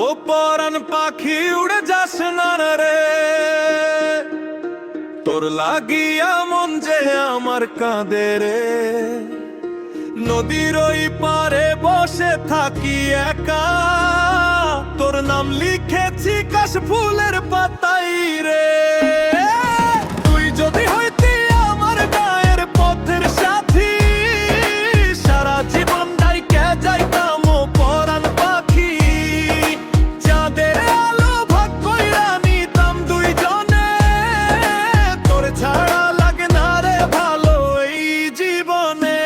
ও পরাণ পাখি উড়ে যাস না রে, তোর লাগিয়া মন যে আমার কাঁদে রে। নদীর ওই পারে বসে থাকি একা, তোর নাম লিখেছি কাশ ফুলের পাতাই রে। তুই যদি হইতি আমার গায়ের পথের সাথী, সারা জীবন ডাইকে যাইতাম ও পরাণ পাখি। চাঁদের আলো ভাগ কইরা নিতাম দুইজনে, তোর ছাড়া লাগে না রে ভালো এই জীবনে।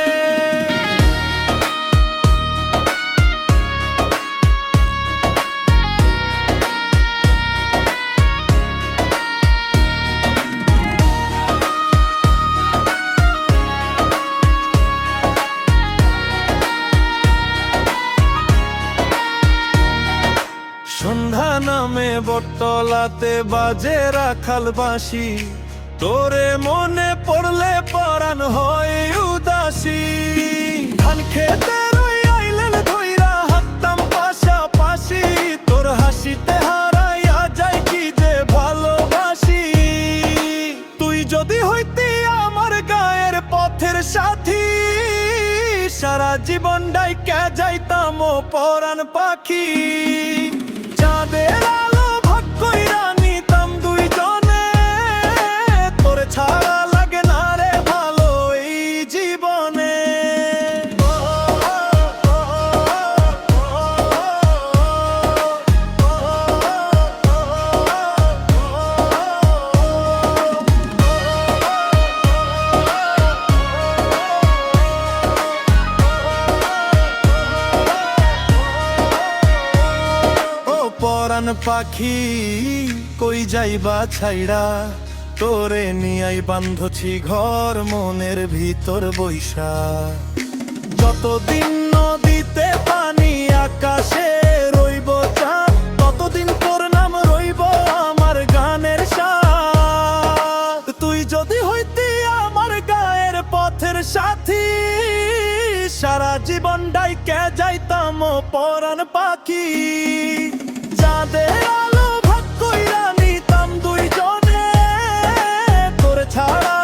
সন্ধ্যা নামে বটতলাতে বাজে রাখাল বাঁশি, তোরে মনে পড়লে পরাণ হয় উদাসী। ধান খেতে রই আইলেন ধইরা হাঁটতাম পাশাপাশি, তোর হাসিতে হারাইয়া যাই কি যে ভালোবাসি। তুই যদি হইতি আমার গায়ের পথের সাথী, সারা জীবন ডাইকে যাইতাম ও পরাণ পাখি। চাঁদের আলো ভাগ কইরা নিতাম দুইজনে, তোর ছাড়া লাগে না রে ভালো এই জীবনে। পরাণ পাখি কই যাইবা ছাইড়া, তোরে নিয়াই বান্ধছি ঘর মনের ভিতর বৈশা। যতদিন নদীতে পানি আকাশে রইব চাঁদ, ততদিন তোর নাম রইব আমার গানের সাথ। তুই যদি হইতি আমার গায়ের পথের সাথী, সারা জীবন ডাইকে যাইতাম ও পরাণ পাখি। চাঁদের আলো ভাগ কইরা নিতাম দুইজনে, তোর ছাড়া